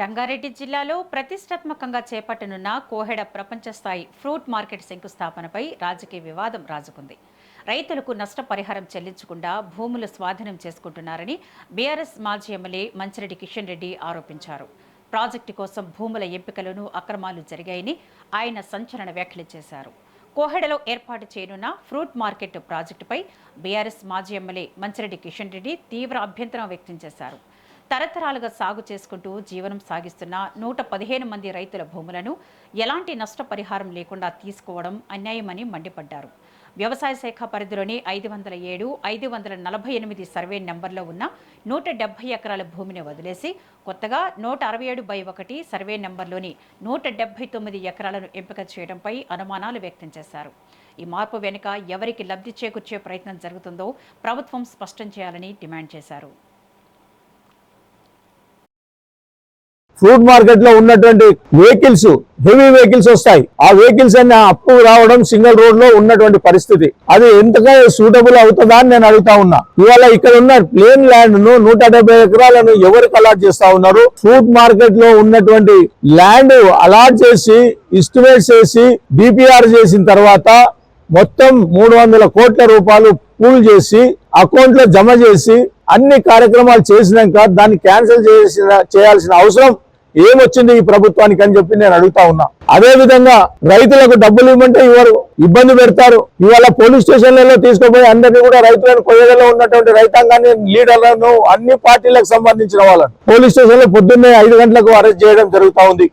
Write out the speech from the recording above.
రంగారెడ్డి జిల్లాలో ప్రతిష్టాత్మకంగా చేపట్టనున్న కోహెడ ప్రపంచ స్థాయి ఫ్రూట్ మార్కెట్ శంకుస్థాపనపై రాజకీయ వివాదం రాజుకుంది. రైతులకు నష్టపరిహారం చెల్లించకుండా భూములు స్వాధీనం చేసుకుంటున్నారని బీఆర్ఎస్ మాజీ ఎమ్మెల్యే మంచిరెడ్డి కిషన్ రెడ్డి ఆరోపించారు. ప్రాజెక్టు కోసం భూముల ఎంపికలోనూ అక్రమాలు జరిగాయని ఆయన సంచలన వ్యాఖ్యలు చేశారు. కోహెడలో ఏర్పాటు చేయనున్న ఫ్రూట్ మార్కెట్ ప్రాజెక్టుపై బీఆర్ఎస్ మాజీ ఎమ్మెల్యే మంచిరెడ్డి కిషన్ రెడ్డి తీవ్ర అభ్యంతరం వ్యక్తం చేశారు. తరతరాలుగా సాగు చేసుకుంటూ జీవనం సాగిస్తున్న 115 మంది రైతుల భూములను ఎలాంటి నష్టపరిహారం లేకుండా తీసుకోవడం అన్యాయమని మండిపడ్డారు. వ్యవసాయ శాఖ పరిధిలోని 507, 548 సర్వే నెంబర్లో ఉన్న 170 ఎకరాల భూమిని వదిలేసి కొత్తగా 167/1 సర్వే నెంబర్లోని 179 ఎకరాలను ఎంపిక చేయడంపై అనుమానాలు వ్యక్తం చేశారు. ఈ మార్పు వెనుక ఎవరికి లబ్ధి చేకూర్చే ప్రయత్నం జరుగుతుందో ప్రభుత్వం స్పష్టం చేయాలని డిమాండ్ చేశారు. ఫ్రూట్ మార్కెట్ లో ఉన్నటువంటి వెహికల్స్ హెవీ వెహికల్స్ వస్తాయి. ఆ వెహికల్స్ అన్ని అప్పు రావడం సింగిల్ రోడ్ లో ఉన్నటువంటి పరిస్థితి, అది ఎంతగా సూటబుల్ అవుతుందా అని నేను అడుగుతా ఉన్నా. ఇవాళ ఇక్కడ ఉన్న ప్లేన్ ల్యాండ్ ను 170 ఎకరాలను ఎవరికి అలాట్ చేస్తా ఉన్నారు? ఫ్రూట్ మార్కెట్ లో ఉన్నటువంటి ల్యాండ్ అలాట్ చేసి ఎస్టిమేట్ చేసి డిపిఆర్ చేసిన తర్వాత మొత్తం 300 కోట్ల రూపాయలు పూల్ చేసి అకౌంట్ లో జమ చేసి అన్ని కార్యక్రమాలు చేసినాక దాన్ని క్యాన్సిల్ చేయాల్సిన అవసరం ఏమొచ్చింది ఈ ప్రభుత్వానికి అని చెప్పి నేను అడుగుతా ఉన్నా. అదే విధంగా రైతులకు డబ్బులు ఇవ్వమంటే ఇవ్వరు, ఇబ్బంది పెడతారు. ఇవాళ పోలీస్ స్టేషన్లలో తీసుకుపోయి అందరినీ కూడా రైతులను కొయ్యగలో ఉన్నటువంటి రైతాంగాన్ని, లీడర్లను, అన్ని పార్టీలకు సంబంధించిన వాళ్ళని పోలీస్ స్టేషన్ లో పొద్దున్నే 5 గంటలకు అరెస్ట్ చేయడం జరుగుతా ఉంది.